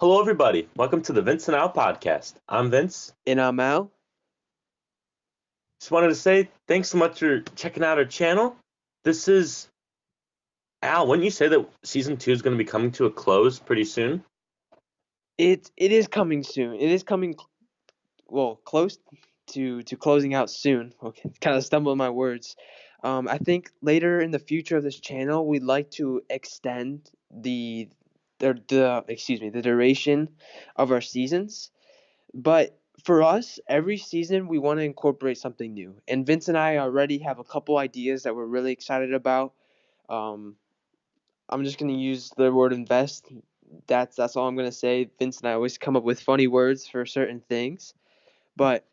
Hello, everybody. Welcome to the Vince and Al podcast. I'm Vince. And I'm Al. Just wanted to say thanks so much for checking out our channel. This is Al. Wouldn't you say that season two is going to be coming to a close pretty soon? It is coming soon. It is coming close to closing out soon. Okay, kind of stumbled my words. I think later in the future of this channel, we'd like to extend the duration of our seasons. But for us, every season we want to incorporate something new. And Vince and I already have a couple ideas that we're really excited about. Um, I'm just gonna use the word invest. That's all I'm gonna say. Vince and I always come up with funny words for certain things, but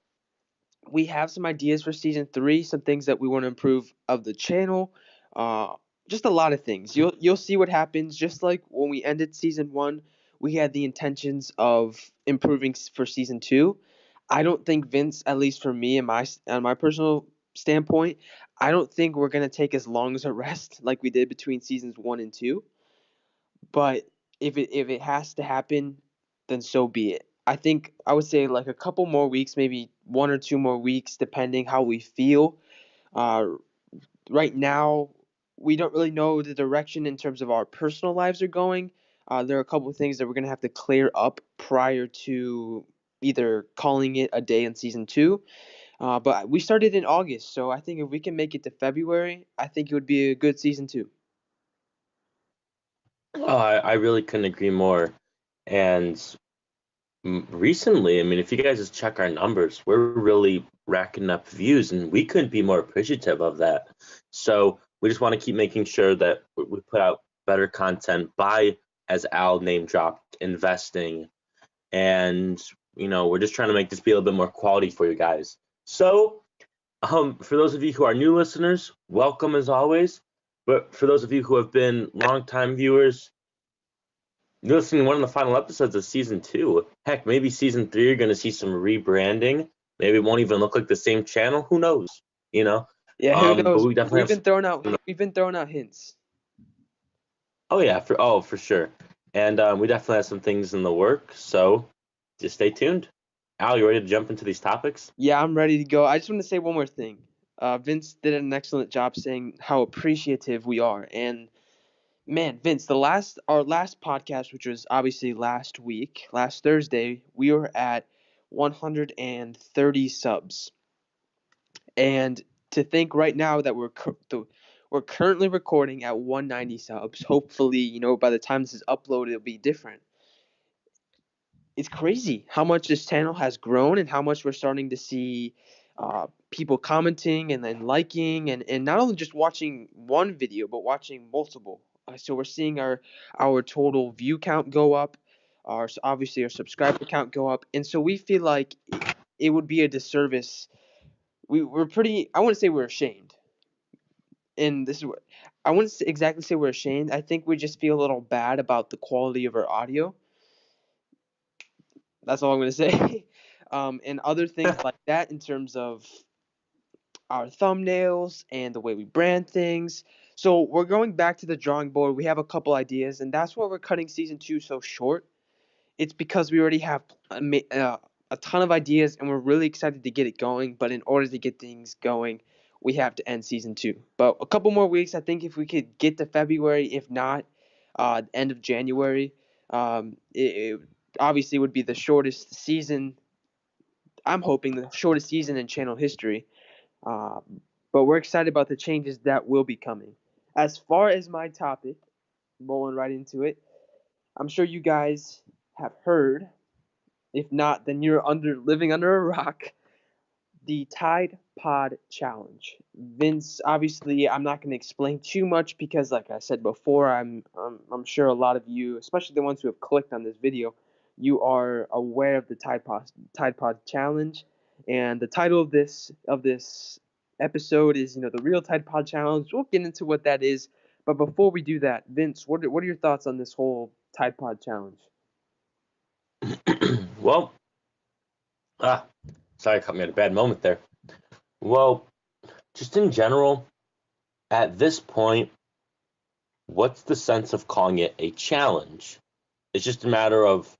we have some ideas for season three. Some things that we want to improve of the channel. Uh, just a lot of things. You'll see what happens. Just like when we ended season one, we had the intentions of improving for season two. I don't think Vince, at least for me and my personal standpoint, I don't think we're gonna take as long as a rest like we did between seasons one and two. But if it has to happen, then so be it. I think I would say like a couple more weeks, maybe 1 or 2 more weeks, depending how we feel. Uh, right now, we don't really know the direction in terms of our personal lives are going. There are a couple of things that we're gonna have to clear up prior to either calling it a day in season two. But we started in August, so I think if we can make it to February, I think it would be a good season two. Oh, I really couldn't agree more. And recently, I mean, if you guys just check our numbers, we're really racking up views, and we couldn't be more appreciative of that. So we just want to keep making sure that we put out better content by, as Al name dropped, investing. And, we're just trying to make this be a little bit more quality for you guys. So, for those of you who are new listeners, welcome as always. But for those of you who have been longtime viewers, you're listening to one of the final episodes of season two. Heck, maybe season three you're gonna see some rebranding. Maybe it won't even look like the same channel. Who knows? You know. Yeah, who But knows? we definitely have some. We've been throwing out hints. Oh yeah, for sure. And we definitely have some things in the work. So just stay tuned. Al, you ready to jump into these topics? Yeah, I'm ready to go. I just want to say one more thing. Vince did an excellent job saying how appreciative we are, and man, Vince, our last podcast, which was obviously last week, last Thursday, we were at 130 subs, and to think right now that we're currently recording at 190 subs. Hopefully, by the time this is uploaded, it'll be different. It's crazy how much this channel has grown and how much we're starting to see people commenting and then liking and not only just watching one video but watching multiple. So we're seeing our total view count go up, obviously our subscriber count go up, and so we feel like it would be a disservice. We're pretty. I wouldn't say we're ashamed, and this is what I wouldn't exactly say we're ashamed. I think we just feel a little bad about the quality of our audio. That's all I'm going to say. And other things like that in terms of our thumbnails and the way we brand things. So we're going back to the drawing board. We have a couple ideas, and that's why we're cutting season two so short. It's because we already have a ton of ideas, and we're really excited to get it going. But in order to get things going, we have to end season two. But a couple more weeks, I think if we could get to February, if not end of January, it obviously would be the shortest season. I'm hoping the shortest season in channel history. Uh, but we're excited about the changes that will be coming. As far as my topic, rolling right into it, I'm sure you guys have heard. If not, then you're living under a rock. The Tide Pod Challenge. Vince, obviously, I'm not going to explain too much because, like I said before, I'm sure a lot of you, especially the ones who have clicked on this video, you are aware of the Tide Pod Challenge, and the title of this episode is the real Tide Pod Challenge. We'll get into what that is, but before we do that, Vince, what are your thoughts on this whole Tide Pod Challenge? Well, ah, sorry, I caught me at a bad moment there. Well, just in general, at this point, what's the sense of calling it a challenge? It's just a matter of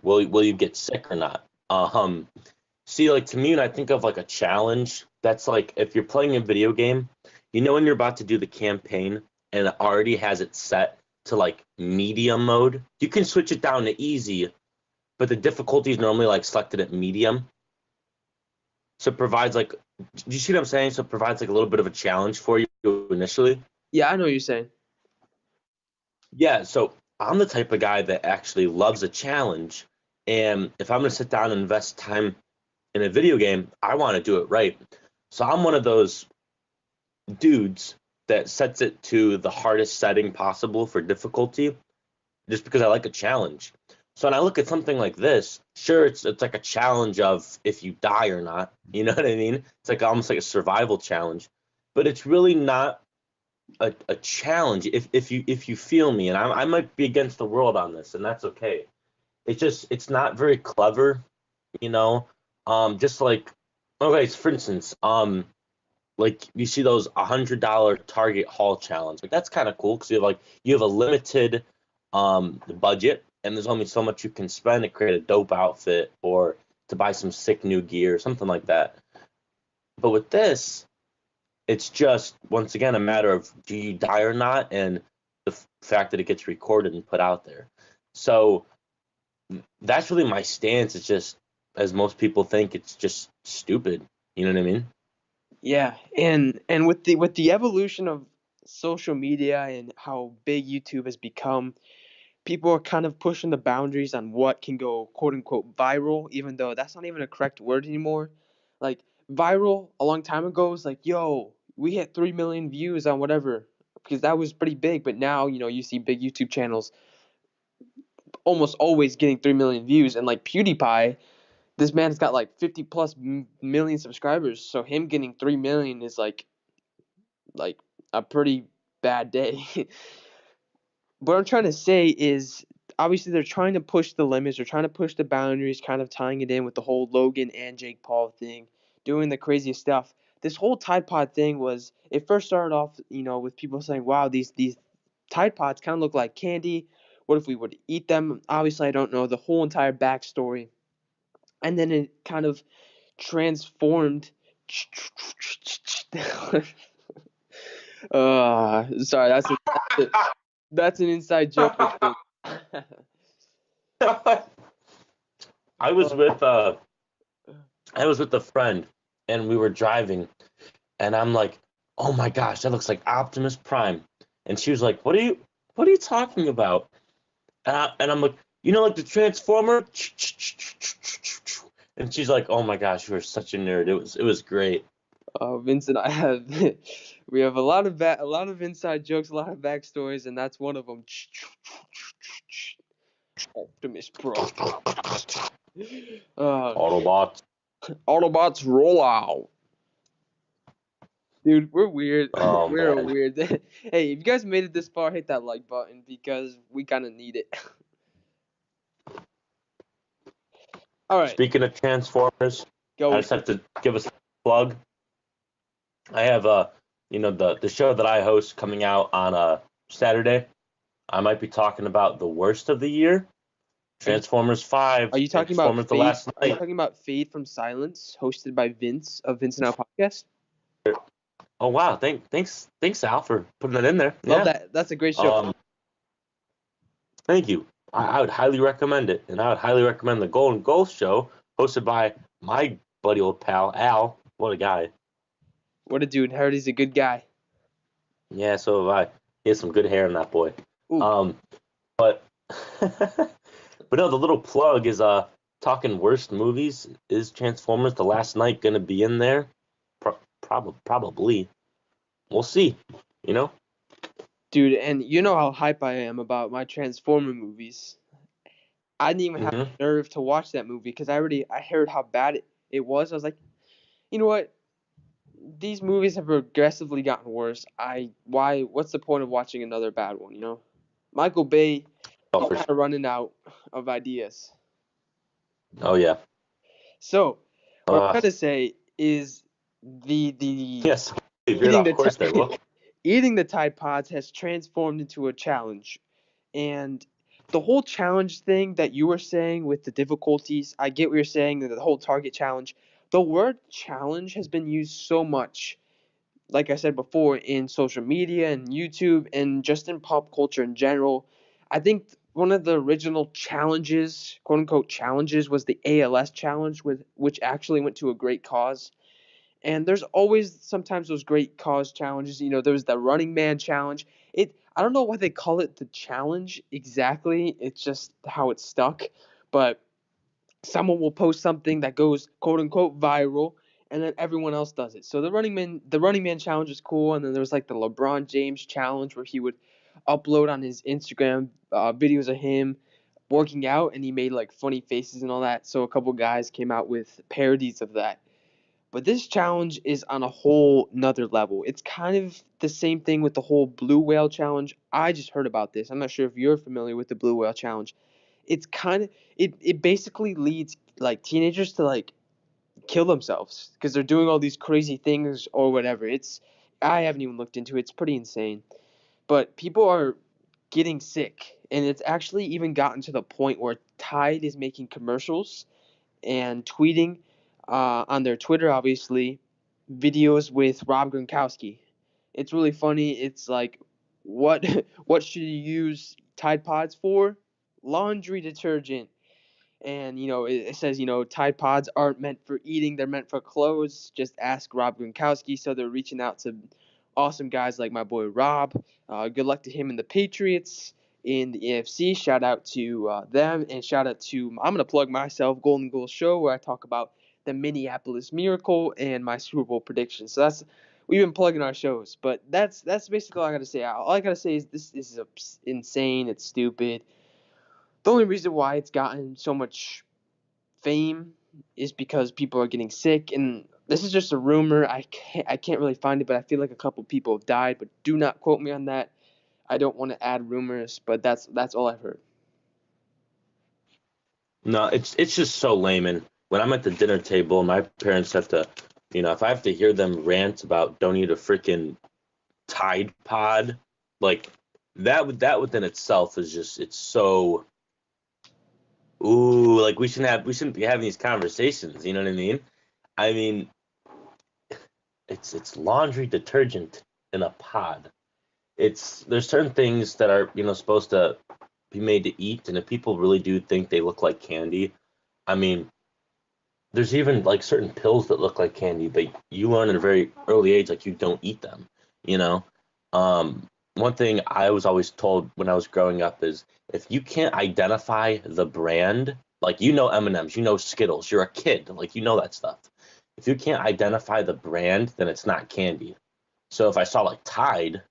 will you get sick or not? See, like to me, when I think of like a challenge, that's like if you're playing a video game, when you're about to do the campaign and it already has it set to like medium mode, you can switch it down to easy, but the difficulty is normally like selected at medium. So it provides like, do you see what I'm saying? So it provides like a little bit of a challenge for you initially. Yeah, I know what you're saying. Yeah, so I'm the type of guy that actually loves a challenge. And if I'm going to sit down and invest time in a video game, I want to do it right. So I'm one of those dudes that sets it to the hardest setting possible for difficulty just because I like a challenge. So when I look at something like this, sure, it's like a challenge of if you die or not. You know what I mean? It's like almost like a survival challenge, but it's really not a challenge if you feel me. And I might be against the world on this, and that's okay. It's not very clever, you know. Just like okay, so for instance, like you see those $100 Target haul challenge. Like that's kind of cool because you have a limited budget and there's only so much you can spend to create a dope outfit or to buy some sick new gear or something like that. But with this, it's just once again a matter of do you die or not and the fact that it gets recorded and put out there. So that's really my stance. It's just as most people think it's just stupid. You know what I mean? Yeah, and with the evolution of social media and how big YouTube has become, people are kind of pushing the boundaries on what can go quote unquote viral, even though that's not even a correct word anymore. Like viral a long time ago was like, yo, we hit 3 million views on whatever, because that was pretty big. But now, you see big YouTube channels almost always getting 3 million views, and like PewDiePie, this man's got like 50 plus million subscribers. So him getting 3 million is like a pretty bad day. What I'm trying to say is obviously they're trying to push the limits, they're trying to push the boundaries, kind of tying it in with the whole Logan and Jake Paul thing, doing the craziest stuff. This whole Tide Pod thing was it first started off, with people saying, "Wow, these Tide Pods kind of look like candy. What if we were to eat them?" Obviously, I don't know the whole entire backstory, and then it kind of transformed. Sorry, that's an inside joke. I was with I was with a friend and we were driving and I'm like, "Oh my gosh, that looks like Optimus Prime." And she was like, "What are you talking about?" And I'm like, like the Transformer?" And she's like, "Oh my gosh, you are such a nerd." It was great. Vincent, we have a lot of inside jokes, a lot of backstories, and that's one of them. Optimus Prime. Uh, Autobots. Autobots roll out. Dude, we're weird. Oh We're man. weird. Hey, if you guys made it this far, hit that like button because we kind of need it. All right, Speaking of Transformers, go I with just it. have to give us a plug. I have the show that I host coming out on a Saturday. I might be talking about the worst of the year, Are you, Transformers 5, are you talking about Transformers The Fade? Last Are you Night. talking about Fade from Silence, hosted by Vince of Vince and Out Podcast? Oh wow, thanks Al for putting that in there. Love Yeah. that. That's a great show. Um, Thank you. I would highly recommend it, and I would highly recommend the Golden Goal Show, hosted by my buddy old pal Al. What a guy. What a dude. Heard he's a good guy. Yeah, so have I. He has some good hair in that boy. Ooh. Um, but but no, the little plug is talking worst movies. Is Transformers The Last Night gonna be in there? Probably. We'll see. You know. Dude, and you know how hype I am about my Transformer movies. I didn't even have hmm the nerve to watch that movie because I heard how bad it was. I was like, you know what? These movies have progressively gotten worse. What's the point of watching another bad one, you know? Michael Bay, Oh, he's for kind sure. of running out of ideas. Oh yeah. So, what I'm Uh, trying to say is the yes. You veered eating off the course there. Well, eating the Tide Pods has transformed into a challenge. And the whole challenge thing that you were saying with the difficulties, I get what you're saying, the whole target challenge. The word challenge has been used so much, like I said before, in social media and YouTube and just in pop culture in general. I think one of the original challenges, quote unquote challenges, was the ALS challenge, which actually went to a great cause. And there's always sometimes those great cause challenges. There was the Running Man challenge. I don't know why they call it the challenge exactly. It's just how it's stuck. But someone will post something that goes quote unquote viral, and then everyone else does it. So the Running Man challenge is cool. And then there was like the LeBron James challenge where he would upload on his Instagram videos of him working out, and he made like funny faces and all that. So a couple guys came out with parodies of that. But this challenge is on a whole nother level. It's kind of the same thing with the whole blue whale challenge. I just heard about this. I'm not sure if you're familiar with the blue whale challenge. It's kind of it basically leads like teenagers to like kill themselves because they're doing all these crazy things or whatever. I haven't even looked into it. It's pretty insane. But people are getting sick, and it's actually even gotten to the point where Tide is making commercials and tweeting on their Twitter, obviously, videos with Rob Gronkowski. It's really funny. It's like, what what should you use Tide Pods for? Laundry detergent. And it says Tide Pods aren't meant for eating; they're meant for clothes. Just ask Rob Gronkowski. So they're reaching out to awesome guys like my boy Rob. Good luck to him and the Patriots in the AFC. Shout out to them, and shout out to I'm gonna plug myself, Golden Goal Show, where I talk about the Minneapolis Miracle and my Super Bowl predictions. So we've been plugging our shows, but that's basically all I gotta say. All I gotta say is this is insane. It's stupid. The only reason why it's gotten so much fame is because people are getting sick, and this is just a rumor. I can't really find it, but I feel like a couple people have died, but do not quote me on that. I don't want to add rumors, but that's all I've heard. No, it's just so lame. And when I'm at the dinner table, my parents have to, if I have to hear them rant about don't eat a freaking Tide Pod, like that within itself is just it's so ooh, like we shouldn't be having these conversations. You know what I mean? I mean, it's laundry detergent in a pod. There's certain things that are supposed to be made to eat, and if people really do think they look like candy, I mean, there's even like certain pills that look like candy, but you learn at a very early age like you don't eat them. You know, one thing I was always told when I was growing up is if you can't identify the brand, like M&Ms, Skittles, you're a kid, like that stuff. If you can't identify the brand, then it's not candy. So if I saw like Tide,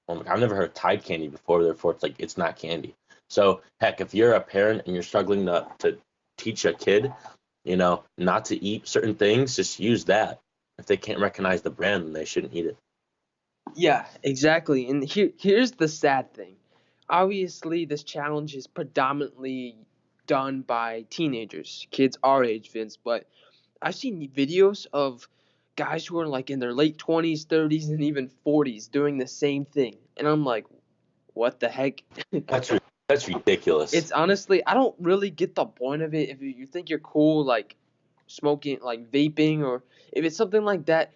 I'm like, I've never heard of Tide candy before, therefore it's like it's not candy. So heck, if you're a parent and you're struggling to teach a kid, not to eat certain things, just use that. If they can't recognize the brand, then they shouldn't eat it. Yeah, exactly. And here's the sad thing. Obviously, this challenge is predominantly done by teenagers, kids our age, Vince. But I've seen videos of guys who are like in their late 20s, 30s, and even 40s doing the same thing, and I'm like, what the heck? That's ridiculous. It's honestly, I don't really get the point of it. If you think you're cool, like smoking, like vaping, or if it's something like that,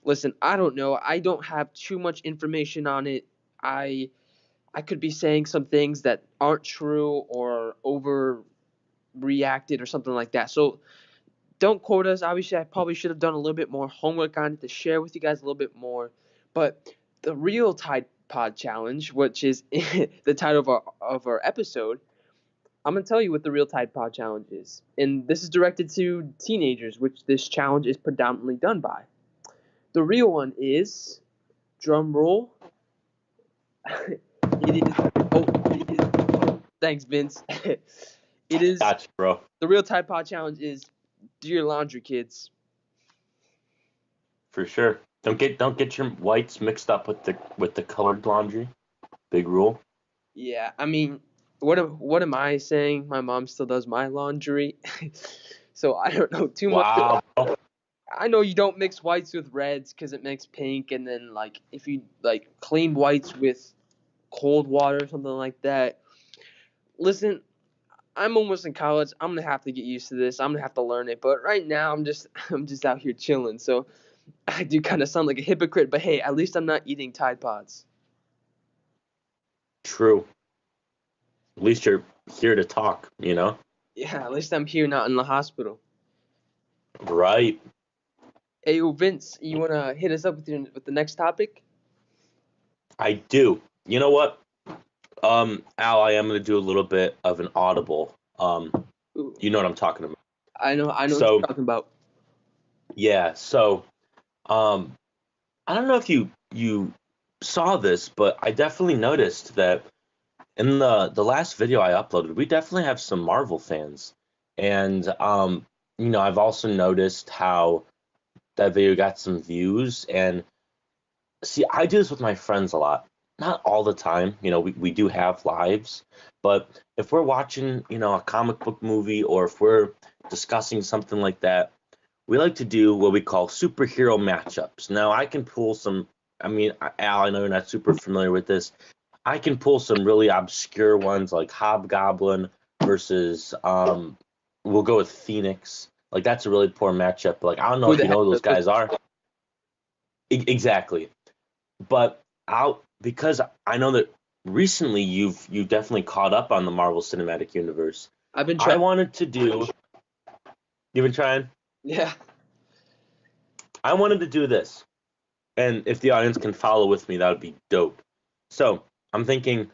listen, I don't know. I don't have too much information on it. I I could be saying some things that aren't true or overreacted or something like that. So don't quote us. Obviously, I probably should have done a little bit more homework on it to share with you guys a little bit more. But the real Tide Pod Challenge, which is the title of our episode, I'm gonna tell you what the real Tide Pod Challenge is, and this is directed to teenagers, which this challenge is predominantly done by. The real one is drum roll. it is. Oh, it is. Thanks, Vince. It is Gotcha, bro. the real Tide Pod Challenge is do your laundry, kids. For sure. Don't get your whites mixed up with the colored laundry. Big rule. Yeah, I mean, what am I saying? My mom still does my laundry, so I don't know too much. Wow. I know you don't mix whites with reds because it makes pink, and then like if you like clean whites with cold water or something like that. Listen, I'm almost in college. I'm gonna have to get used to this. I'm gonna have to learn it. But right now, I'm just out here chilling. So I do kind of sound like a hypocrite. But hey, at least I'm not eating Tide Pods. True. At least you're here to talk, you know? Yeah, at least I'm here, not in the hospital. Right. Hey, yo, Vince, you wanna hit us up with the next topic? I do. You know what? Al, I am gonna do a little bit of an audible. Ooh, You know what I'm talking about. I know what So you're talking about. yeah, um I don't know if you saw this, but I definitely noticed that in the last video I uploaded, we definitely have some Marvel fans. And I've also noticed how that video got some views. And see, I do this with my friends a lot. Not all the time, we do have lives, but if we're watching, a comic book movie or if we're discussing something like that, we like to do what we call superhero matchups. Now, I can pull some, Al, I know you're not super familiar with this. I can pull some really obscure ones like Hobgoblin versus, we'll go with Phoenix. Like, that's a really poor matchup. Like, I don't know Who if the you know heck who are those those? guys are. Exactly. But out because I know that recently you've definitely caught up on the Marvel Cinematic Universe. I've been I trying. wanted to do. You've been trying. Yeah. I wanted to do this, and if the audience can follow with me, that would be dope. So I'm thinking,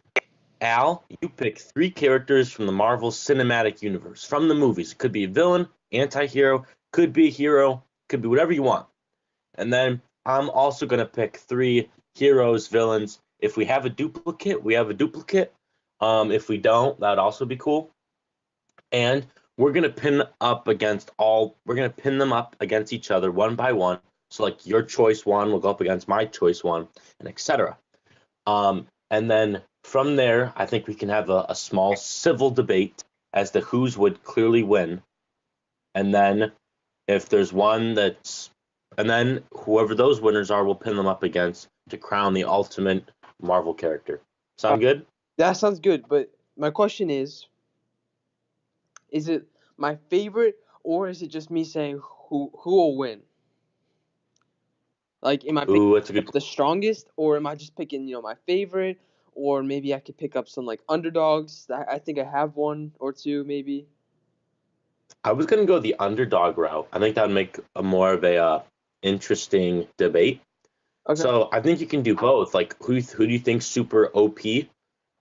Al, you pick three characters from the Marvel Cinematic Universe from the movies. It could be a villain, anti-hero, could be a hero, could be whatever you want. And then I'm also gonna pick three heroes, villains. If we have a duplicate, we have a duplicate. If we don't, that'd also be cool. And we're gonna pin them up against each other one by one. So like your choice one will go up against my choice one, and etc. And then from there, I think we can have a small civil debate as to whose would clearly win. And then if there's one that's, and then whoever those winners are, we'll pin them up against to crown the ultimate Marvel character. Uh, Sound good? that sounds good. But my question is it my favorite or is it just me saying who will win? Like, am I picking Ooh, that's a good. up the strongest, or am I just picking, my favorite? Or maybe I could pick up some like underdogs. I think I have one or two, maybe. I was gonna go the underdog route. I think that would make a more of a interesting debate. Okay. So I think you can do both. Like who do you think super OP,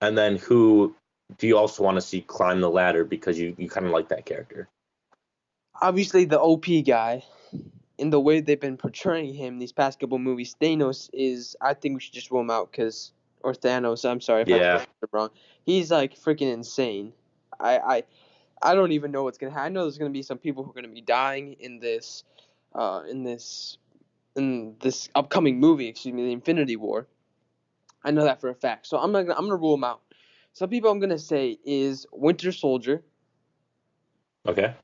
and then who do you also want to see climb the ladder because you kind of like that character? Obviously, the OP guy, in the way they've been portraying him these past couple movies, Thanos is. I think we should just rule him out because, or Thanos. I'm sorry if I Yeah, pronounced it wrong. He's like freaking insane. I, I, I don't even know what's gonna happen. I know there's gonna be some people who are gonna be dying uh, in this, in this upcoming movie. Excuse me, the Infinity War. I know that for a fact. So I'm gonna rule him out. Some people I'm gonna say is Winter Soldier. okay.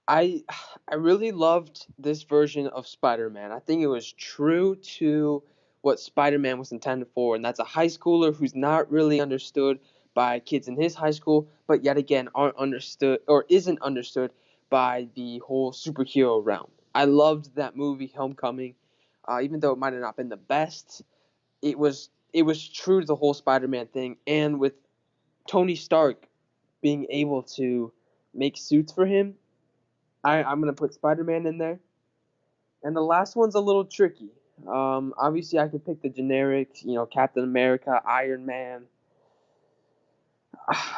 I I really loved this version of Spider-Man. I think it was true to what Spider-Man was intended for, and that's a high schooler who's not really understood by kids in his high school, but yet again aren't understood or isn't understood by the whole superhero realm. I loved that movie, Homecoming. Even though it might have not been the best, it was true to the whole Spider-Man thing, and with Tony Stark being able to make suits for him, I'm gonna put Spider-Man in there. And the last one's a little tricky. Obviously, I could pick the generic, Captain America, Iron Man.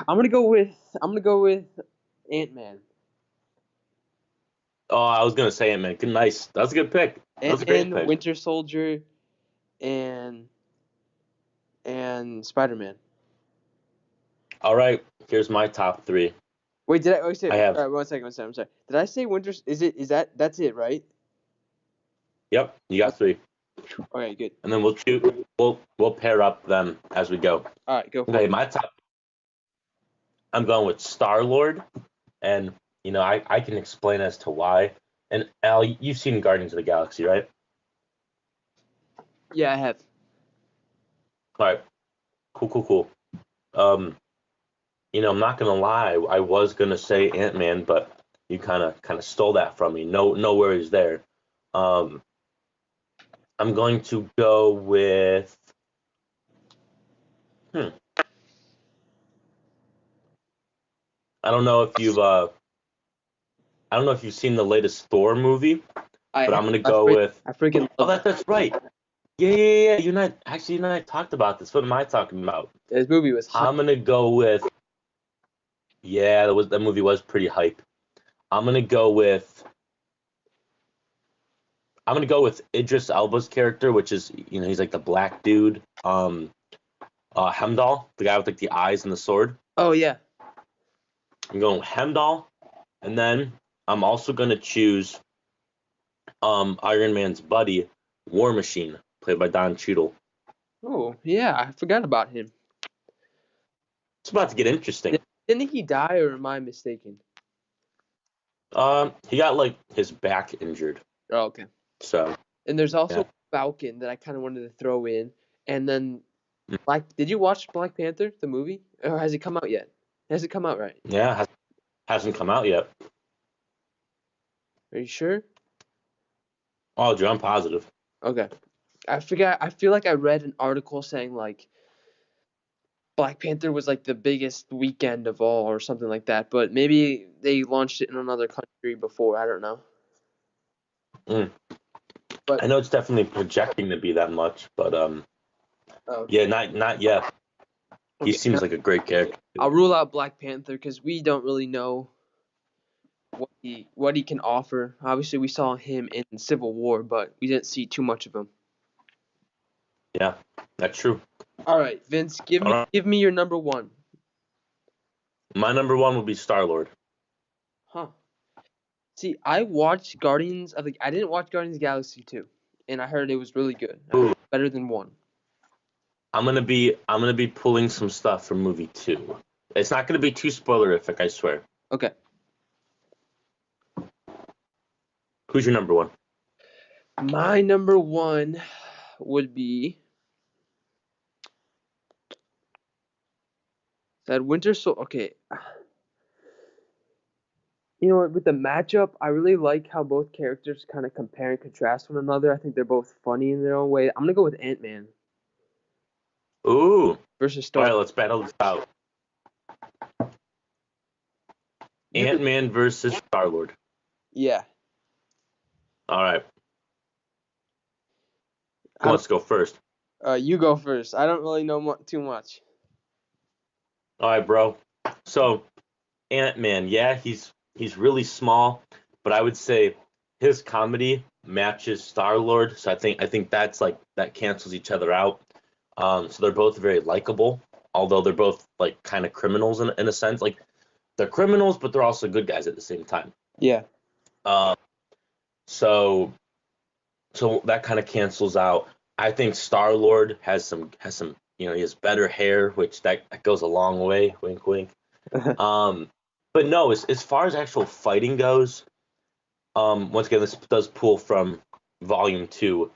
I'm gonna go with Ant-Man. Oh, I was gonna say it, man. Good, nice. That's a good pick. That's a great Ant-Man, pick. Winter Soldier, and Spider-Man. All right, here's my top three. Wait, did I? Oh, say. I All have. right, one second. One second. I'm sorry. Did I say Winter? Is that? That's it, right? Yep, you got three, Okay, good. and then we'll choose. We'll pair up them as we go. All right, go for Okay, it. my top. I'm going with Star Lord, and I can explain as to why. And Al, you've seen Guardians of the Galaxy, right? Yeah, I have. All right, cool. Um, I'm not gonna lie. I was gonna say Ant-Man, but you kind of stole that from me. No worries there. Um, I'm going to go with. Hmm, I don't know if you've I don't know if you've seen the latest Thor movie, I but have, I'm gonna go with. I freaking Oh, love that. that's right. Yeah. You and I talked about this. What am I talking about? This movie was hot. I'm gonna go with. Yeah, that movie was pretty hype. I'm gonna go with. I'm gonna go with Idris Elba's character, which is he's like the black dude. Hemdall, the guy with like the eyes and the sword. Oh yeah. I'm going with Hemdall, and then I'm also gonna choose Iron Man's buddy, War Machine, played by Don Cheadle. Oh yeah, I forgot about him. It's about to get interesting. Didn't he die, or am I mistaken? He got like his back injured, Oh, okay. so And there's yeah. also Falcon that I kind of wanted to throw in, and then Black. Did you watch Black Panther the movie, or has it come out yet? Has it come out right? Yeah, hasn't come out yet. Are you sure? Oh, dude, I'm positive. Okay. I forgot. I feel like I read an article saying like Black Panther was like the biggest weekend of all, or something like that. But maybe they launched it in another country before. I don't know. Mm. But I know it's definitely projecting to be that much, but okay. yeah, not yet. He Okay. seems like a great character. I'll rule out Black Panther because we don't really know what he can offer. Obviously, we saw him in Civil War, but we didn't see too much of him. Yeah, that's true. All right, Vince, give All me right, give me your number one. my number one will be Star Lord. Huh? See, I watched Guardians of the. I didn't watch Guardians of the Galaxy 2, and I heard it was really good. I heard Ooh, it was better than 1. I'm gonna be pulling some stuff from movie two. It's not gonna be too spoilerific, I swear. Okay. Who's your number one? My number one would be that Winter Soldier. Okay. You know what? With the matchup, I really like how both characters kind of compare and contrast one another. I think they're both funny in their own way. I'm gonna go with Ant-Man Ooh, all versus Star. right, let's battle this out. You could, Ant-Man versus Star Lord. yeah. All right, who I wants to go first? You go first. I don't really know too much. All right, bro. So Ant-Man, yeah, he's really small, but I would say his comedy matches Star-Lord, so I think that's like that cancels each other out. So they're both very likable, although they're both like kind of criminals in a sense. Like they're criminals, but they're also good guys at the same time. Yeah. Uh, so so that kind of cancels out. I think Star-Lord has some he has better hair, which that goes a long way. Wink, wink. Um, but no, as far as actual fighting goes, once again, this does pull from Volume Two,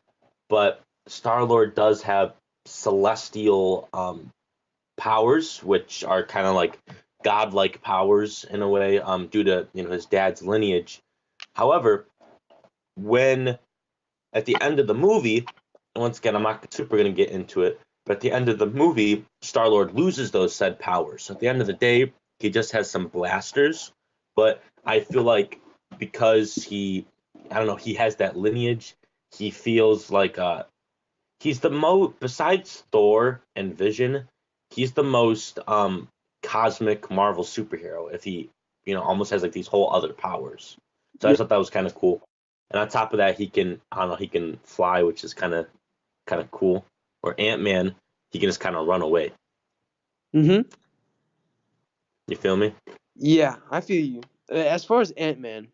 but Star Lord does have celestial powers, which are kind of like godlike powers in a way, due to his dad's lineage. However, when at the end of the movie, once again, I'm not super gonna get into it, but at the end of the movie, Star Lord loses those said powers. So at the end of the day, he just has some blasters. But I feel like because I don't know, he has that lineage. He feels like he's the most besides Thor and Vision, he's the most cosmic Marvel superhero. If he almost has like these whole other powers. So I Yeah. just thought that was kind of cool. And on top of that, he can I don't know he can fly, which is kind of cool. Or Ant Man, he can just kind of run away. Mhm. You feel me? Yeah, I feel you. As far as Ant-Man,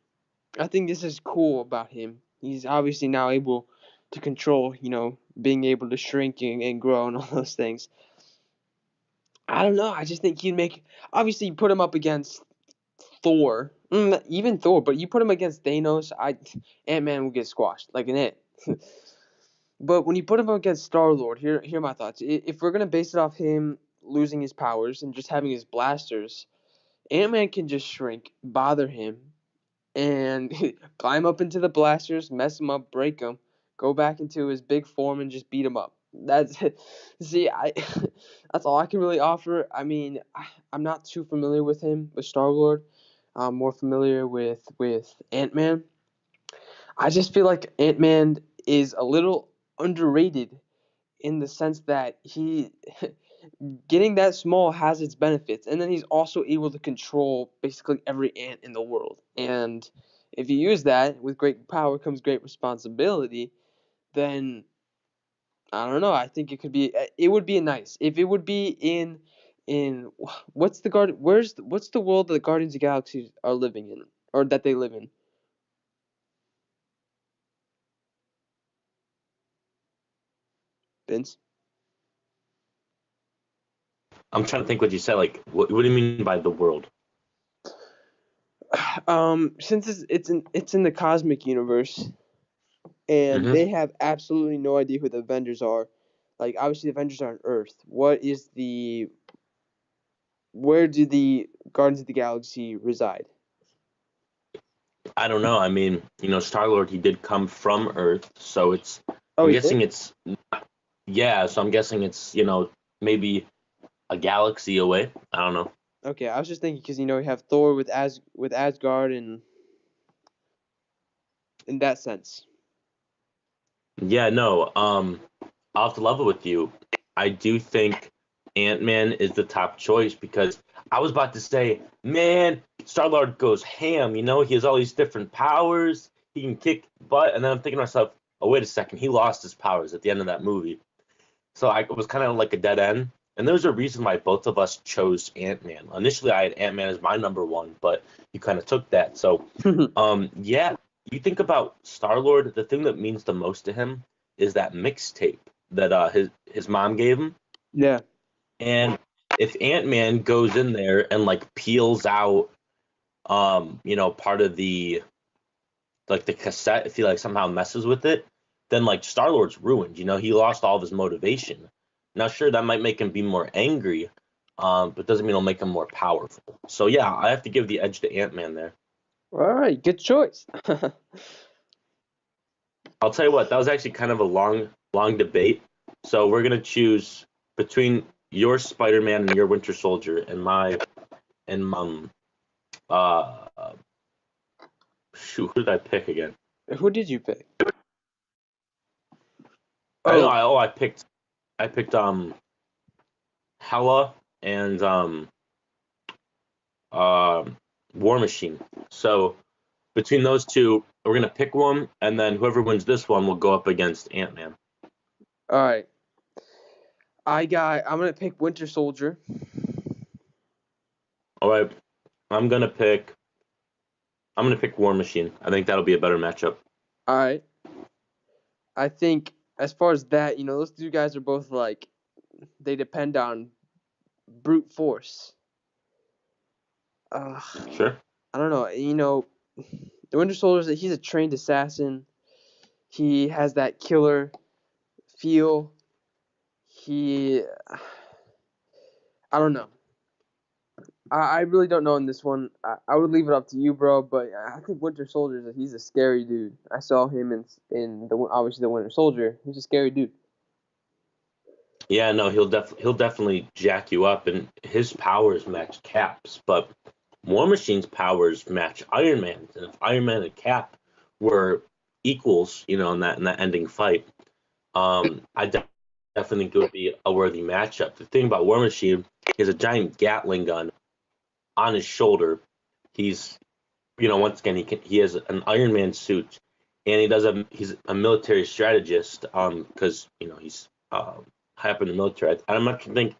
I think this is cool about him. He's obviously now able to control, being able to shrink and grow and all those things. I don't know. I just think he'd make. Obviously, you put him up against Thor, even Thor, but you put him against Thanos, Ant-Man will get squashed like an ant. But when you put him up against Star Lord, here are my thoughts. If we're gonna base it off him losing his powers and just having his blasters, Ant-Man can just shrink, bother him, and climb up into the blasters, mess him up, break him, go back into his big form and just beat him up. That's see, I that's all I can really offer. I mean, I'm not too familiar with him with Star-Lord. I'm more familiar with Ant-Man. I just feel like Ant-Man is a little underrated in the sense that he getting that small has its benefits, and then he's also able to control basically every ant in the world. And if you use that, with great power comes great responsibility, then I don't know. I think it would be nice if it would be in what's the guard what's the world that the Guardians of the Galaxy are living in, or that they live in? Vince. I'm trying to think what you said. Like, what do you mean by the world? Since it's in the cosmic universe, and Hmm. they have absolutely no idea who the Avengers are. Like, obviously, the Avengers are on Earth. Where do the Guardians of the Galaxy reside? I don't know. I mean, Star Lord, he did come from Earth, so Oh, I'm he did. guessing it's, yeah, so I'm guessing it's, maybe a galaxy away. I don't know. Okay, I was just thinking because you have Thor with Asgard and in that sense. Yeah, no. I'll have to level with you. I do think Ant-Man is the top choice because I was about to say, man, Star-Lord goes ham. He has all these different powers. He can kick butt, and then I'm thinking to myself, oh, wait a second, he lost his powers at the end of that movie. So I it was kind of like a dead end. And there's a reason why both of us chose Ant-Man. Initially, I had Ant-Man as my number one, but you kind of took that. So, yeah, you think about Star-Lord, the thing that means the most to him is that mixtape that his mom gave him. Yeah. And if Ant-Man goes in there and like peels out, part of the like the cassette, if he like somehow messes with it, then like Star Lord's ruined. He lost all of his motivation. Now, sure, that might make him be more angry, but doesn't mean it'll make him more powerful. So yeah, I have to give the edge to Ant Man there. All right, good choice. I'll tell you what, that was actually kind of a long debate. So we're gonna choose between your Spider Man and your Winter Soldier and my and uh shoot, who did I pick again? Who did you pick? I know Oh, I picked Hella and um War Machine. So between those two, we're gonna pick one, and then whoever wins this one will go up against Ant Man. all right. I'm gonna pick Winter Soldier. All right, I'm gonna pick. I'm gonna pick War Machine. I think that'll be a better matchup. All right. I think as far as that, those two guys are both like they depend on brute force. Uh, Sure. I don't know. The Winter Soldier, he's a trained assassin. He has that killer feel. He, I don't know. I really don't know in this one. I would leave it up to you, bro. But I think Winter Soldier, he's a scary dude. I saw him in the obviously the Winter Soldier. He's a scary dude. Yeah, no, he'll definitely jack you up, and his powers match Cap's, but War Machine's powers match Iron Man's, and if Iron Man and Cap were equals, in that ending fight, I definitely think it would be a worthy matchup. The thing about War Machine, he has a giant Gatling gun on his shoulder. He's, once again, he has an Iron Man suit, and he's a military strategist, because he's high up in the military. I'm trying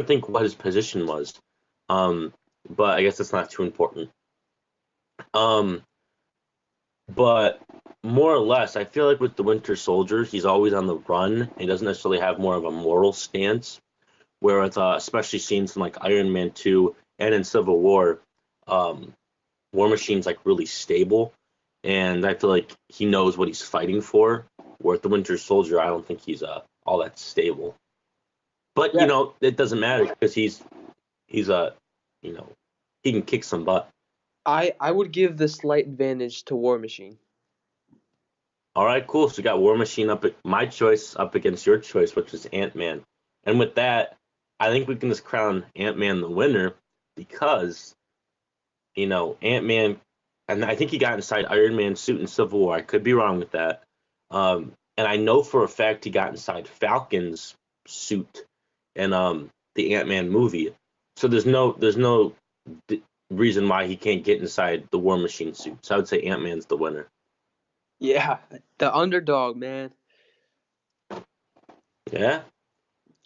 to think what his position was, um, but I guess that's not too important. Um, but more or less, I feel like with the Winter Soldier, he's always on the run. He doesn't necessarily have more of a moral stance. Whereas, especially scenes in like Iron Man 2 and in Civil War, um, War Machine's like really stable, and I feel like he knows what he's fighting for. Where with the Winter Soldier, I don't think he's all that stable. But Yeah, it doesn't matter because he's a you know he can kick some butt. I would give the slight advantage to War Machine. All right, cool. So we got War Machine my choice up against your choice, which is Ant-Man. And with that, I think we can just crown Ant-Man the winner because, Ant-Man, and I think he got inside Iron Man's suit in Civil War. I could be wrong with that. And I know for a fact he got inside Falcon's suit in the Ant-Man movie. So there's no reason why he can't get inside the War Machine suit. So I would say Ant-Man's the winner. Yeah, the underdog, man. Yeah.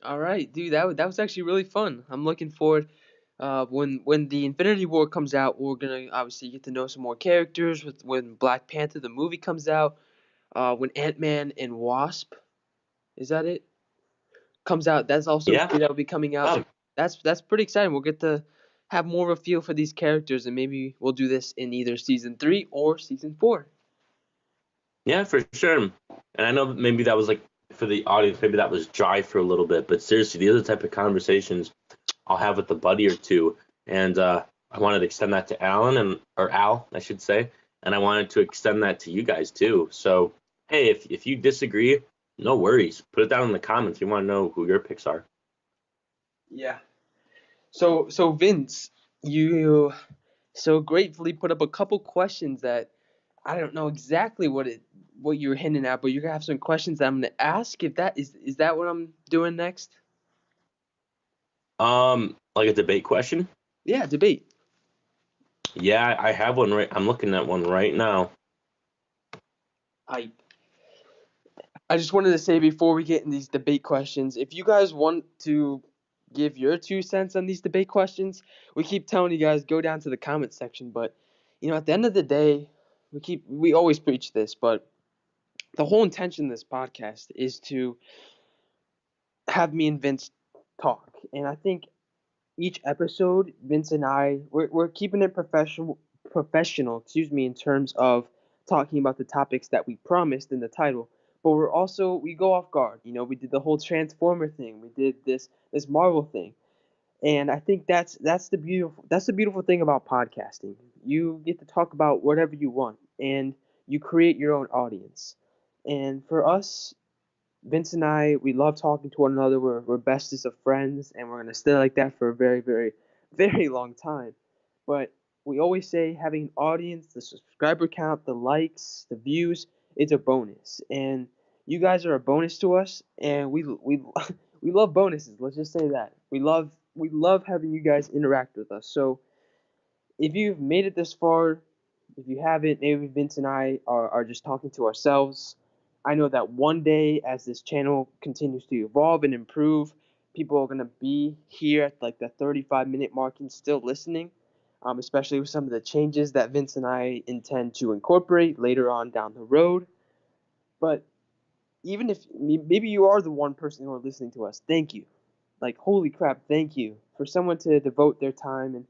All right, dude, that was actually really fun. I'm looking forward. When the Infinity War comes out, we're gonna obviously get to know some more characters. When Black Panther the movie comes out, when Ant-Man and Wasp, is that it? Comes out. That's also a Yeah. movie that will be coming out. That's pretty exciting. We'll get to have more of a feel for these characters, and maybe we'll do this in either season 3 or season 4. Yeah, for sure. And I know maybe that was like for the audience, maybe that was dry for a little bit, but seriously, these are the type of conversations I'll have with a buddy or two. And I wanted to extend that to Alan or Al, I should say. And I wanted to extend that to you guys too. So hey, if you disagree, no worries. Put it down in the comments if you want to know who your picks are. Yeah. So Vince, you so gratefully put up a couple questions that I don't know exactly what you were hinting at, but you're gonna have some questions that I'm gonna ask. If that is that what I'm doing next? Like a debate question? Yeah, debate. Yeah, I have one right. I'm looking at one right now. I I just wanted to say before we get in these debate questions, if you guys want to give your 2 cents on these debate questions, we keep telling you guys go down to the comment section, but at the end of the day, we always preach this, but the whole intention of this podcast is to have me and Vince talk. And I think each episode, Vince and we're keeping it professional, in terms of talking about the topics that we promised in the title. But we go off guard. We did the whole Transformer thing. We did this Marvel thing. And I think that's the beautiful thing about podcasting. You get to talk about whatever you want and you create your own audience. And for us, Vince and we love talking to one another. We're bestest of friends, and we're gonna stay like that for a very, very, very long time. But we always say having an audience, the subscriber count, the likes, the views, it's a bonus. And you guys are a bonus to us, and we we love bonuses. Let's just say that we love having you guys interact with us. So if you've made it this far, if you haven't, maybe Vince and are just talking to ourselves. I know that one day, as this channel continues to evolve and improve, people are going to be here at like the 35-minute mark and still listening, especially with some of the changes that Vince and I intend to incorporate later on down the road. But even if maybe you are the one person who are listening to us, thank you. Like, holy crap, thank you for someone to devote their time and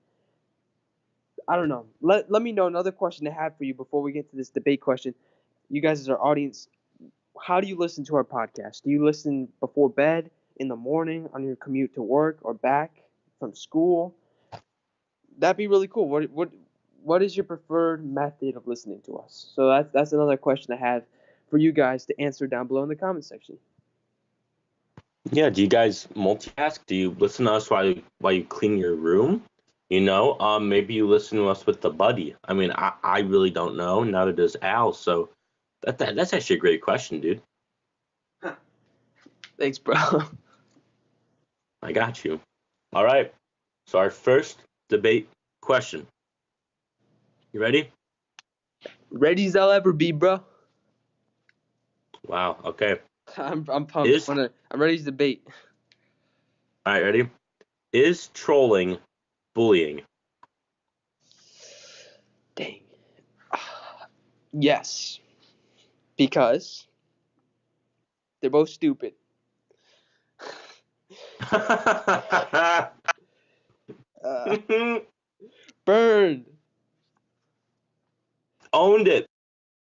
I don't know. Let me know another question I have for you before we get to this debate question. You guys as our audience, how do you listen to our podcast? Do you listen before bed, in the morning, on your commute to work, or back from school? That'd be really cool. What is your preferred method of listening to us? So that's another question I have for you guys to answer down below in the comment section. Yeah, do you guys multitask? Do you listen to us while you clean your room? Maybe you listen to us with the buddy. I mean, I really don't know. Neither does Al. So that's actually a great question, dude. Thanks, bro. I got you. All right. So our first debate question. You ready? Ready as I'll ever be, bro. Wow. Okay. I'm pumped. Is I'm ready to debate. All right. Ready? Is trolling bullying? Dang. Yes, because they're both stupid. Uh, burned. Owned it.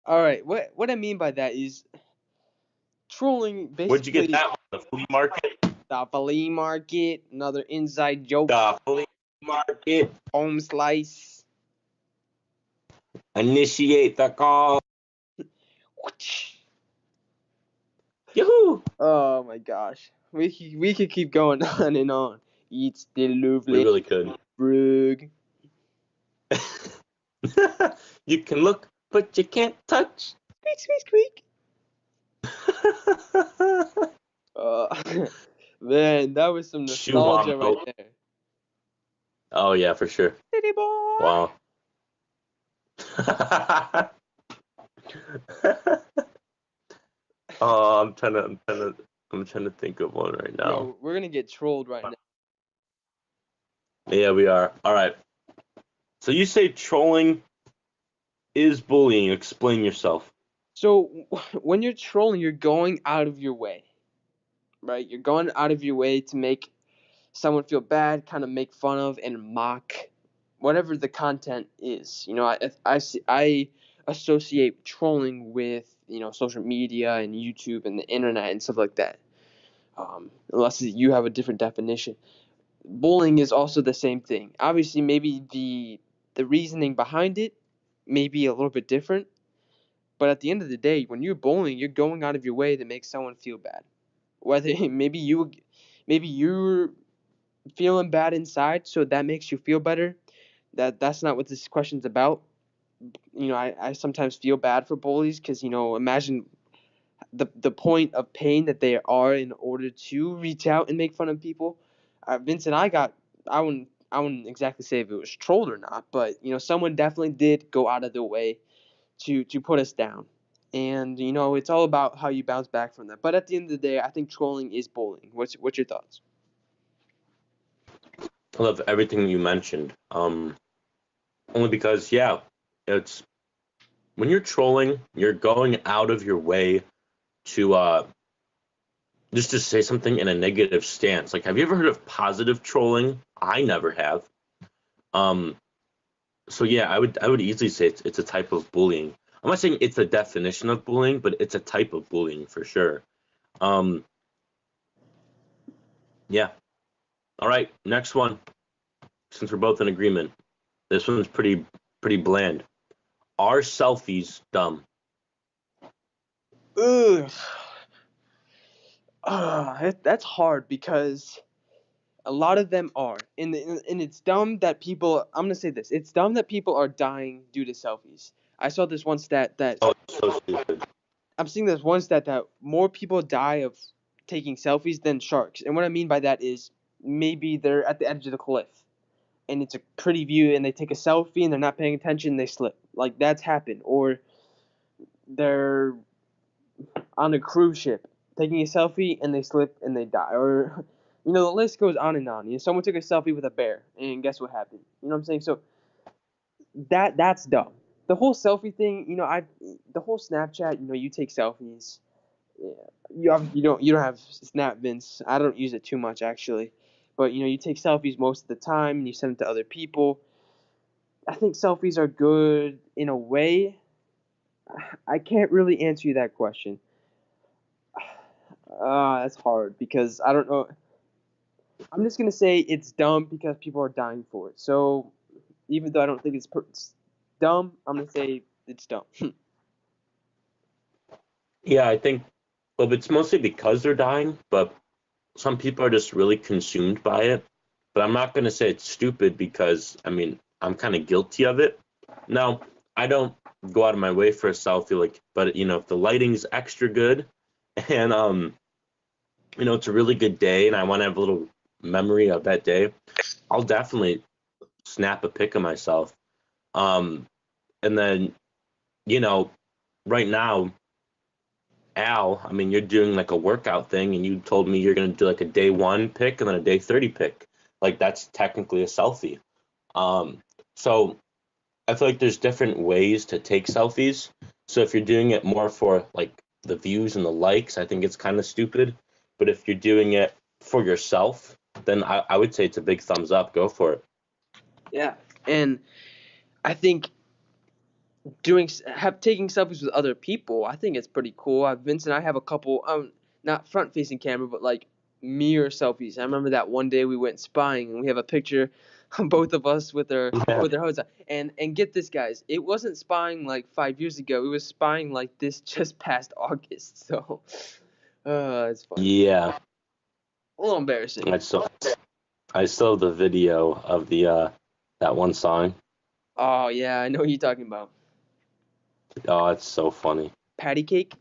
All right. What I mean by that is trolling Where'd you get basically. that on the flea market? The flea market, another inside joke. The flea market. Home slice. Initiate the call. Yoo-hoo! Oh my gosh. We could keep going on and on. It's the We lovely really could. Brug. You can look, but you can't touch. Squeak, squeak, squeak. Man, that was some nostalgia right there. Oh yeah, for sure. City boy. Wow. Oh, I'm trying to think of one right now. Yo, we're gonna get trolled right now. Yeah, we are. All right. So you say trolling is bullying. Explain yourself. So when you're trolling, you're going out of your way, right? You're going out of your way to make someone feel bad, kind of make fun of and mock whatever the content is. You know, I associate trolling with, you know, social media and YouTube and the internet and stuff like that. Unless you have a different definition. Bullying is also the same thing. Obviously, maybe the reasoning behind it may be a little bit different, but at the end of the day, when you're bullying, you're going out of your way to make someone feel bad. Whether maybe you're feeling bad inside, so that makes you feel better. That's not what this question's about. You know, I sometimes feel bad for bullies because, you know, imagine the point of pain that they are in order to reach out and make fun of people. Vincent, I wouldn't exactly say if it was trolled or not, but, you know, someone definitely did go out of their way to put us down. And, you know, it's all about how you bounce back from that. But at the end of the day, I think trolling is bullying. What's your thoughts? I love everything you mentioned. Only because, yeah, it's when you're trolling, you're going out of your way to just to say something in a negative stance. Like, have you ever heard of positive trolling? I never have. Um, so yeah, I would easily say it's a type of bullying. I'm not saying it's a definition of bullying, but it's a type of bullying for sure. Um, yeah. All right, next one. Since we're both in agreement, this one's pretty bland. Are selfies dumb? Ugh. That's hard because a lot of them are, and it's dumb that people. I'm gonna say this: it's dumb that people are dying due to selfies. I saw this one stat that Oh, it's so stupid. I'm seeing this one stat that more people die of taking selfies than sharks. And what I mean by that is maybe they're at the edge of the cliff and it's a pretty view and they take a selfie and they're not paying attention and they slip. Like that's happened. Or they're on a cruise ship taking a selfie and they slip and they die. Or you know, the list goes on and on. You know, someone took a selfie with a bear and guess what happened? You know what I'm saying? So that's dumb. The whole selfie thing, you know, the whole Snapchat, you know, you take selfies. Yeah, you don't have Snap, Vince. I don't use it too much actually, but you know you take selfies most of the time and you send them to other people. I think selfies are good in a way. I can't really answer you that question. That's hard because I don't know. I'm just gonna say it's dumb because people are dying for it. So even though I don't think it's dumb, I'm gonna say it's dumb. Yeah, I think, well, it's mostly because they're dying, but some people are just really consumed by it. But I'm not going to say it's stupid because, I mean, I'm kind of guilty of it. Now, I don't go out of my way for a selfie, like, but you know, if the lighting's extra good and you know, it's a really good day and I want to have a little memory of that day, I'll definitely snap a pic of myself. Um, and then, you know, right now, Al, I mean, you're doing like a workout thing, and you told me you're gonna do like a day one pick and then a day 30 pick. Like that's technically a selfie. Um, so I feel like there's different ways to take selfies. So if you're doing it more for like the views and the likes, I think it's kind of stupid. But if you're doing it for yourself, then I would say it's a big thumbs up. Go for it. Yeah, and I think taking selfies with other people, I think it's pretty cool. Vince and I have a couple, not front facing camera, but like mirror selfies. I remember that one day we went spying and we have a picture of both of us with our Yeah. hoods on. And get this, guys, it wasn't spying like 5 years ago. It was spying like this just past August. So, it's funny. Yeah. A little embarrassing. I saw the video of the that one song. Oh yeah, I know what you're talking about. Oh, it's so funny. Patty cake.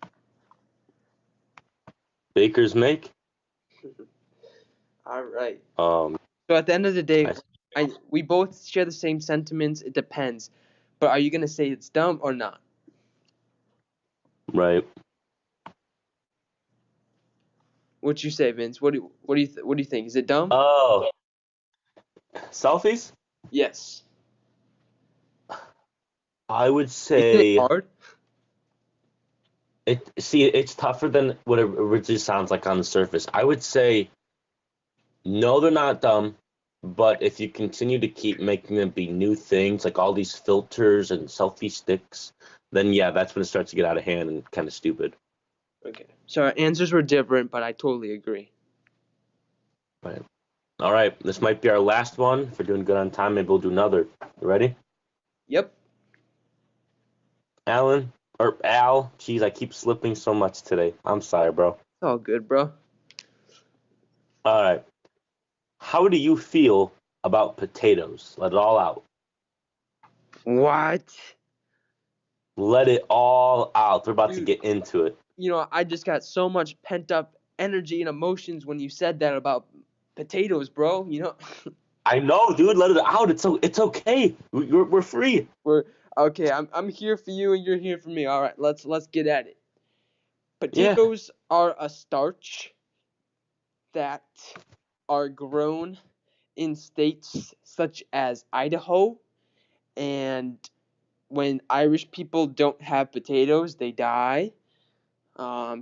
Bakers make. All right. Um, So at the end of the day, I, we both share the same sentiments. It depends. But are you gonna say it's dumb or not? right. What you say, Vince? What do you think? Is it dumb? Oh, selfies. Yes. I would Isn't it say hard? it. See, it's tougher than what it originally sounds like on the surface. I would say no, they're not dumb. But if you continue to keep making them be new things, like all these filters and selfie sticks, then yeah, that's when it starts to get out of hand and kind of stupid. Okay. So our answers were different, but I totally agree. Right. All right. This might be our last one. If we're doing good on time, maybe we'll do another. You ready? Yep. Alan or Al? Jeez, I keep slipping so much today. I'm sorry, bro. It's all good, bro. All right. How do you feel about potatoes? Let it all out. What? Let it all out. We're about to Dude, get into it. I just got so much pent up energy and emotions when you said that about potatoes, bro. I know, dude. Let it out. It's okay. We're free. We're okay. I'm here for you and you're here for me. All right, let's get at it. Yeah. Potatoes are a starch that are grown in states such as Idaho, and when Irish people don't have potatoes, they die.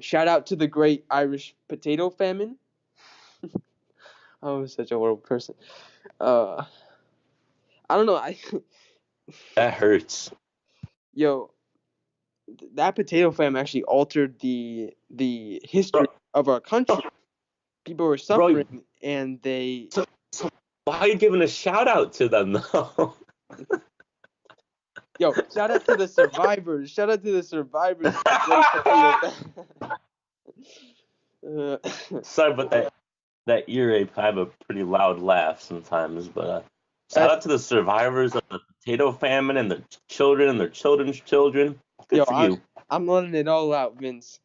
Shout out to the great Irish potato famine. I'm such a horrible person. Uh, I don't know. That hurts. Yo, that potato famine actually altered the history Bro, of our country. People were bro, suffering, and they. so why are you giving a shout out to them though? Yo, shout out to the survivors. Shout out to the survivors of the great potato famine. Sorry, but that ear ape have a pretty loud laugh sometimes. But shout That's out to the survivors of the potato famine and their children and their children's children. yo. Good for you. I'm letting it all out, Vince.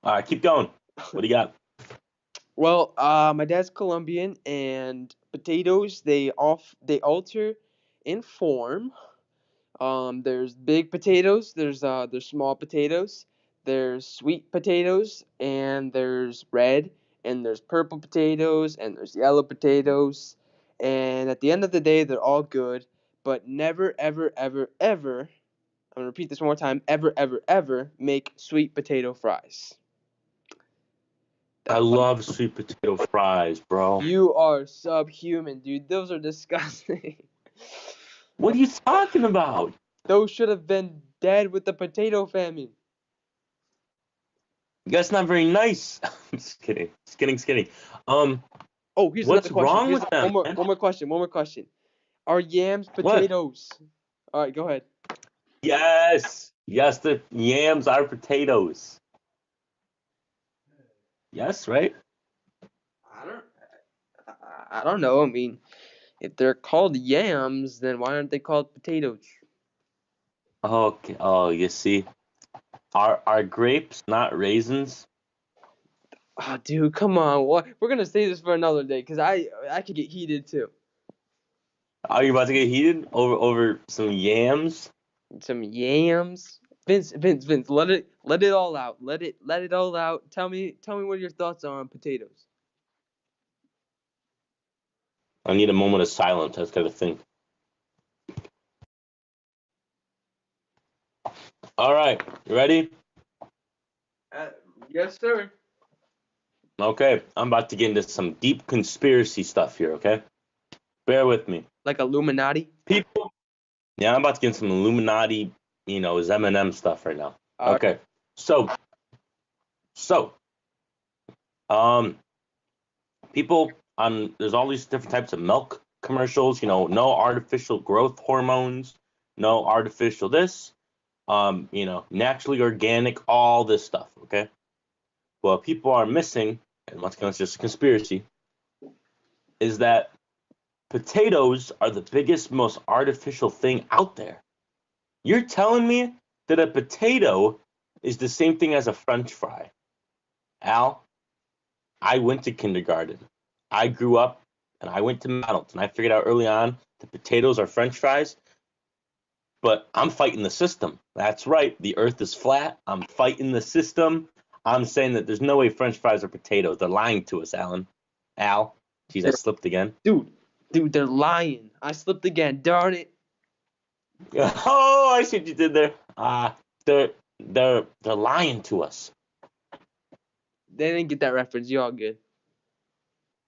All right, keep going. What do you got? Well, my dad's Colombian, and potatoes they alter in form. There's big potatoes. There's small potatoes. There's sweet potatoes, and there's red, and there's purple potatoes, and there's yellow potatoes. And at the end of the day, they're all good. But never, ever, ever, ever. I'm gonna repeat this one more time. Ever, ever, ever make sweet potato fries. I That's what. love sweet potato fries, bro. You are subhuman, dude. Those are disgusting. What are you talking about? Those should have been dead with the potato famine. That's not very nice. I'm just kidding. Just kidding. Um, Oh, here's another what's question. wrong Here's with them, man? one more question. One more question. Are yams What? potatoes? All right, go ahead. Yes. Yes, the yams are potatoes. Yes, right? I don't. I don't know. I mean, if they're called yams, then why aren't they called potatoes? Okay. Oh, you see. Are grapes not raisins? Oh, dude, come on. What? We're gonna save this for another day, cause I could get heated too. Are you about to get heated over some yams? Some yams. Vince. Let it all out. Let it all out. Tell me what your thoughts are on potatoes. I need a moment of silence. That's kind of thing. All right, you ready? Uh, yes, sir. Okay, I'm about to get into some deep conspiracy stuff here. Okay, bear with me, Like Illuminati. people. Yeah, I'm about to get into some Illuminati, is M&M stuff right now. All right. Okay, so Um, people on there's all these different types of milk commercials. No artificial growth hormones, no artificial this. Naturally organic, all this stuff. Okay. What people are missing, and once again, it's just a conspiracy, is that potatoes are the biggest, most artificial thing out there. You're telling me that a potato is the same thing as a French fry? Al, I went to kindergarten. I grew up and I went to McDonald's and I figured out early on that potatoes are French fries, but I'm fighting the system. That's right. The earth is flat. I'm fighting the system. I'm saying that there's no way French fries are potatoes. They're lying to us, Alan. Al, geez, I They're, slipped again. dude, they're lying. I slipped again. Darn it. Oh, I see what you did there. They're they're lying to us. They didn't get that reference. You all good.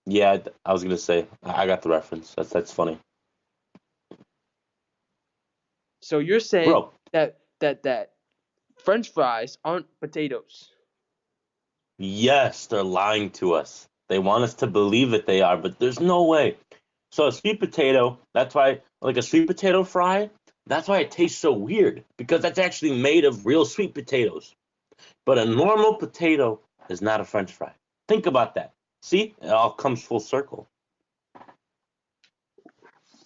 Yeah, I was gonna say I got the reference. That's funny, So you're saying bro. that French fries aren't potatoes. Yes, they're lying to us. They want us to believe that they are, but there's no way. So a sweet potato, that's why, like a sweet potato fry, that's why it tastes so weird because that's actually made of real sweet potatoes. But a normal potato is not a French fry. Think about that. See, it all comes full circle.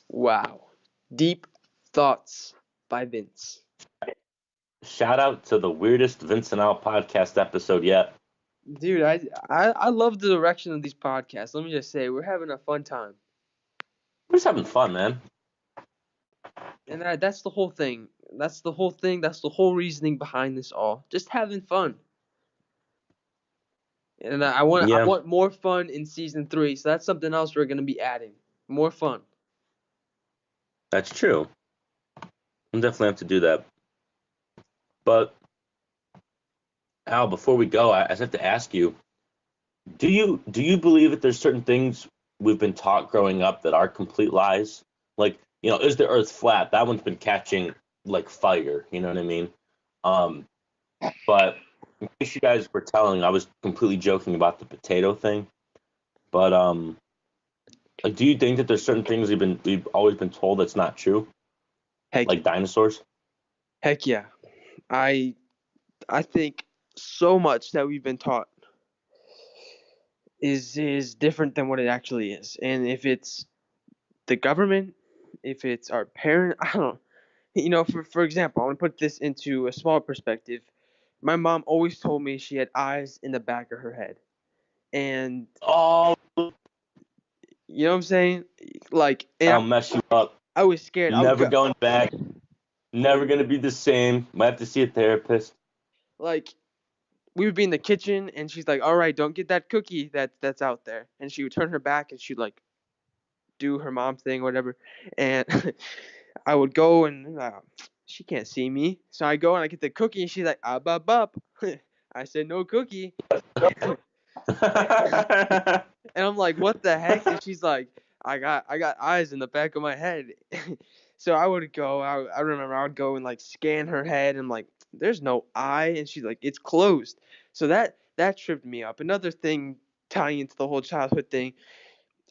Wow. Deep thoughts by Vince. Shout out to the weirdest Vincent Out podcast episode yet. Dude, I love the direction of these podcasts. Let me just say, we're having a fun time. We're just having fun, man. And that's the whole thing. That's the whole thing. That's the whole reasoning behind this all. Just having fun. And I Yeah, want more fun in season 3. So that's something else we're gonna be adding. More fun. that's true. I'm definitely have to do that. But Al, before we go, I just have to ask you: do you believe that there's certain things we've been taught growing up that are complete lies? Like, is the Earth flat? That one's been catching like fire. You know what I mean? Um, but in case you guys were telling, I was completely joking about the potato thing. But like, do you think that there's certain things we've always been told that's not true, Heck, like dinosaurs? heck yeah. I I think so much that we've been taught is different than what it actually is. And if it's the government, if it's our parent, I don't for example, I want to put this into a small perspective. My mom always told me she had eyes in the back of her head. And Oh, you know what I'm saying? Like, and I'll mess you up. I was scared. I would Never go going back. Never gonna be the same. Might have to see a therapist. like we would be in the kitchen and she's like, "All right, don't get that cookie that's out there." And she would turn her back and she'd like do her mom thing or whatever. And I would go and she can't see me. So I go and I get the cookie and she's like, "Up up up." I said, "No cookie." And I'm like, "What the heck?" And she's like, I got eyes in the back of my head." So I would go. I remember I would go and like scan her head and like, "There's no eye," and she's like, "It's closed." So that tripped me up. Another thing tying into the whole childhood thing,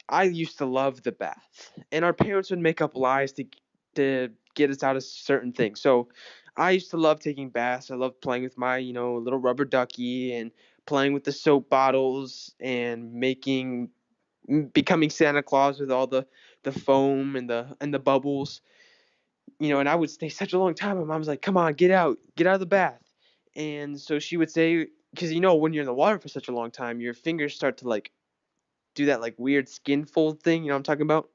I used to love the bath, and our parents would make up lies to get us out of certain things. So I used to love taking baths. I loved playing with my little rubber ducky and playing with the soap bottles and becoming Santa Claus with all the foam and the bubbles. And I would stay such a long time. My mom's like, "Come on, get out of the bath." And so she would say, because when you're in the water for such a long time, your fingers start to like do that like weird skin fold thing. You know what I'm talking about?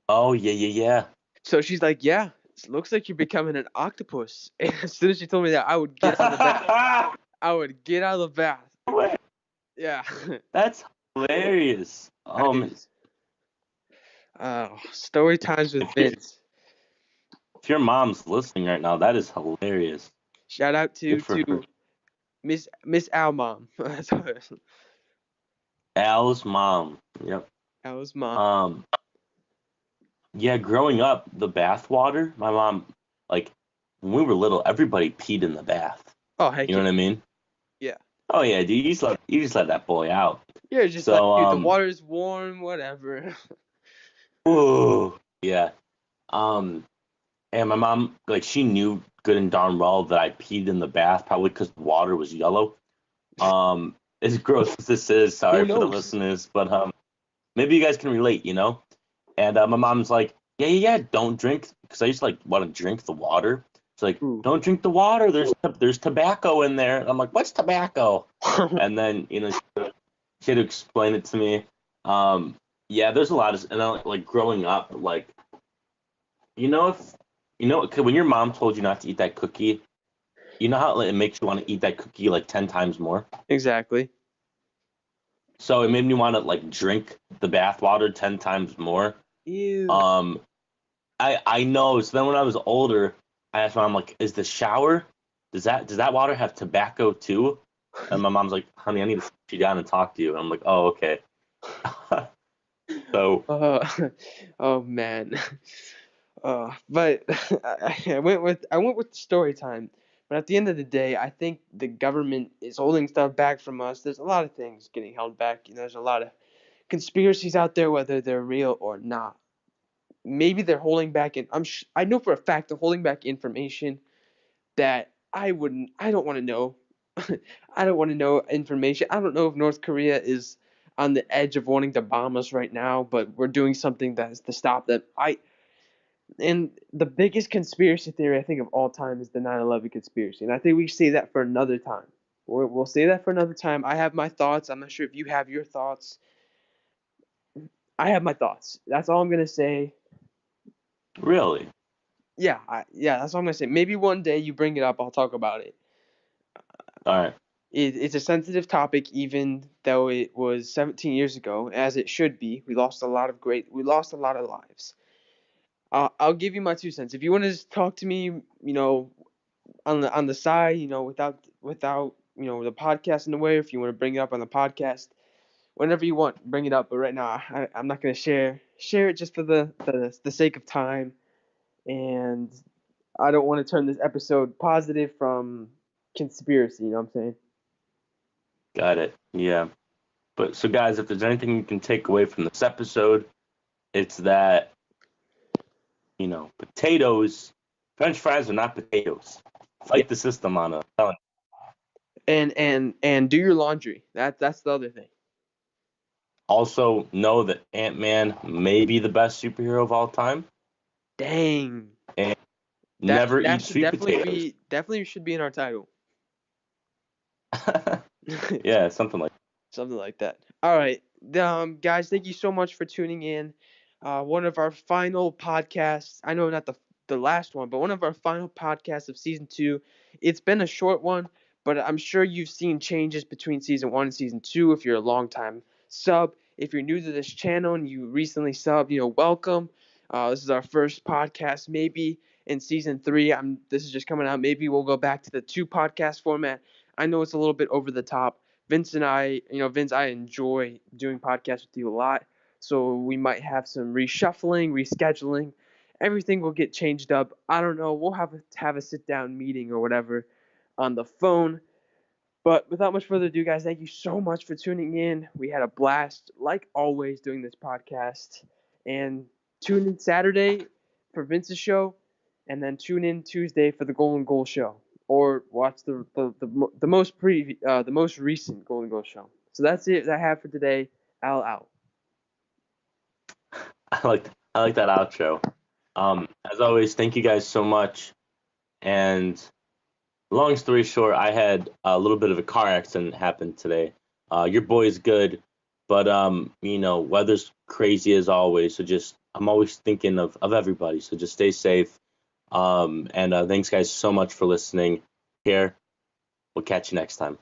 Oh yeah, yeah, yeah. So she's like, "Yeah, it looks like you're becoming an octopus." And as soon as she told me that, I would get out of the bath. I would get out of the bath. Yeah. That's hilarious. I, story times with If you Vince. if your mom's listening right now, that is hilarious. Shout out Good for her. to Miss Al mom. That's what it is. Al's mom. Yep. Al's mom. Um. Yeah, growing up, the bath water. My mom, like, when we were little, everybody peed in the bath. Oh heck You know yeah, what I mean? yeah. Oh yeah, dude, you just let that boy out. You're just like, So dude, the water's warm, whatever. ooh, yeah. Um, and my mom, like, she knew good and darn well that I peed in the bath, probably because the water was yellow. As gross as this is, Who sorry for the knows? listeners, but maybe you guys can relate, you know. And my mom's like, yeah, yeah, yeah, don't drink, because I used to like want to drink the water. It's like, Ooh. don't drink the water. There's tobacco in there. And I'm like, what's tobacco? And then she had to explain it to me. Um, yeah, there's a lot of, and then, like growing up, like if when your mom told you not to eat that cookie, you know how like, it makes you want to eat that cookie like 10 times more. Exactly. So it made me want to like drink the bath water 10 times more. Ew. Um, I know. So then when I was older, I asked my mom like, "Is the shower does that water have tobacco too?" And my mom's like, "Honey, I need to sit you down and talk to you." And I'm like, "Oh, okay." So Uh, oh man. But I went with story time. But at the end of the day, I think the government is holding stuff back from us. There's a lot of things getting held back. There's a lot of conspiracies out there, whether they're real or not. Maybe they're holding back, and I know for a fact they're holding back information that I don't want to know. I don't want to know information. I don't know if North Korea is on the edge of wanting to bomb us right now, but we're doing something that's to stop them. And the biggest conspiracy theory I think of all time is the 9/11 conspiracy, and I think we say that for another time. We'll say that for another time. I have my thoughts. I'm not sure if you have your thoughts. I have my thoughts. That's all I'm gonna say. really, Yeah, that's all I'm gonna say. Maybe one day you bring it up, I'll talk about it. all right, It's a sensitive topic, even though it was 17 years ago, as it should be. We lost a lot of lives. I'll give you my 2 cents. If you want to just talk to me, on the side, without the podcast in the way. If you want to bring it up on the podcast, whenever you want, bring it up. But right now, I'm not gonna share it just for the sake of time, and I don't want to turn this episode positive from conspiracy. You know what I'm saying? got it. Yeah, but so guys, if there's anything you can take away from this episode, it's that potatoes, French fries are not potatoes. Yeah. Fight the system on a. And do your laundry. That's the other thing. Also, know that Ant-Man may be the best superhero of all time, Dang. and That never that eat should sweet definitely potatoes. be definitely should be in our title. Yeah, something like Something like that. All right, guys, thank you so much for tuning in. One of our final podcasts. I know not the last one, but one of our final podcasts of season 2. It's been a short one, but I'm sure you've seen changes between season 1 and season 2. If you're a long time sub, if you're new to this channel and you recently subbed, welcome. This is our first podcast. Maybe in season 3, this is just coming out. Maybe we'll go back to the 2 podcast format. I know it's a little bit over the top. Vince and I, Vince, I enjoy doing podcasts with you a lot. So we might have some reshuffling, rescheduling. Everything will get changed up. I don't know. We'll have a sit down meeting or whatever on the phone. But without much further ado, guys, thank you so much for tuning in. We had a blast, like always, doing this podcast. And tune in Saturday for Vince's show, and then tune in Tuesday for the Golden Goal show, or watch the most recent Golden Goal show. So that's it that I have for today. Al out. I like that outro. As always, thank you guys so much. And long story short, I had a little bit of a car accident happen today. Your boy's good, but weather's crazy as always. So just I'm always thinking of everybody. So just stay safe. And thanks guys so much for listening. Here, we'll catch you next time.